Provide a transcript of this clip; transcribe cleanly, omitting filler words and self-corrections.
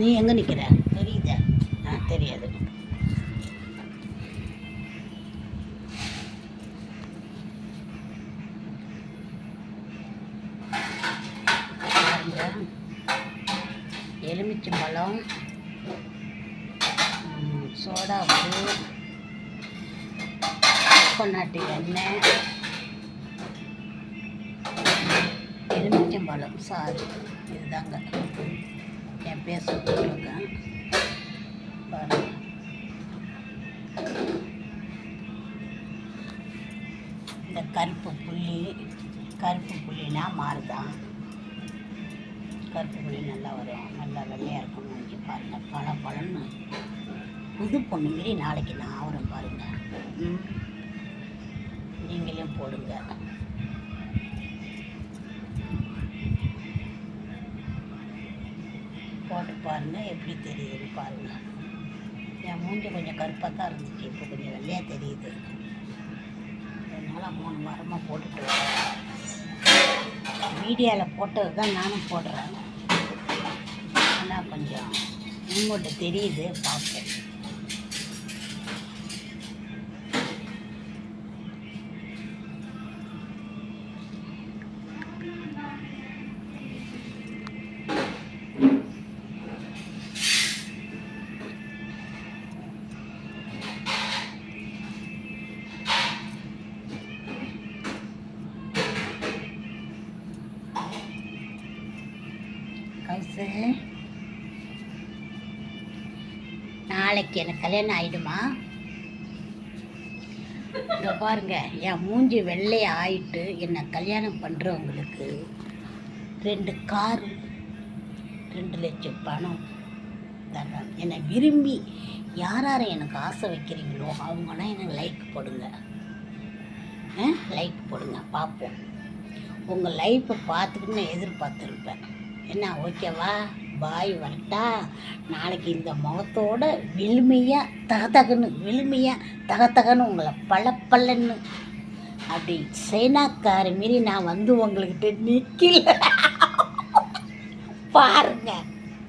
நீ எங்கே நிற்கிற தெரியுதா? தெரியாது. எலுமிச்சம்பழம், சோடாப்பு, கோகோனட் எண்ணெய், எலுமிச்சம்பழம் சாறு, இதுதாங்க என் பேச போட்டிருக்கேன் பாருங்க. இந்த கருப்பு புள்ளினா மாறுதான். கருப்பு புள்ளி நல்லா வரும், நல்லா வெள்ளையாக இருக்கும். மூஞ்சி பாருங்கள், பழன்னு புது பொண்ணு மாரி நாளைக்கு நான் ஆவரம் பாருங்கள். நீங்களும் போடுங்க. போட்டு பாருங்கள் எப்படி தெரியுதுன்னு பாருங்கள். என் மூஞ்சி கொஞ்சம் கருப்பாக தான் இருந்துச்சு, இப்போ கொஞ்சம் வெள்ளையாக தெரியுது. அதனால் 3 வாரமாக போட்டுட்டு வரேன். வீடியோவில் போட்டது தான் நானும் போடுறேன். ஆனால் கொஞ்சம் உங்கள்கிட்ட தெரியுது, பார்ப்பேன். கைசு, நாளைக்கு எனக்கு கல்யாணம் ஆகிடுமா? இதை பாருங்க, என் மூஞ்சி வெள்ளையை ஆயிட்டு என்னை கல்யாணம் பண்ணுறவங்களுக்கு 2 காரு 2 லட்சம் பணம் தர்றேன். என்னை விரும்பி யார் எனக்கு ஆசை வைக்கிறீங்களோ அவங்கன்னா எனக்கு லைக் போடுங்க. லைக் போடுங்க, பார்ப்போம். உங்கள் லைஃப்பை பார்த்துக்கிட்டு நான் எதிர்பார்த்துருப்பேன். என்ன, ஓகேவா? பாய், வரட்டா? நாளைக்கு இந்த முகத்தோட வெளுமையாக தகத்தகன்னு உங்களை பல்லன்னு அப்படி சைனாக்கார மாரி நான் வந்து உங்கள்கிட்ட நிற்கல பாருங்க.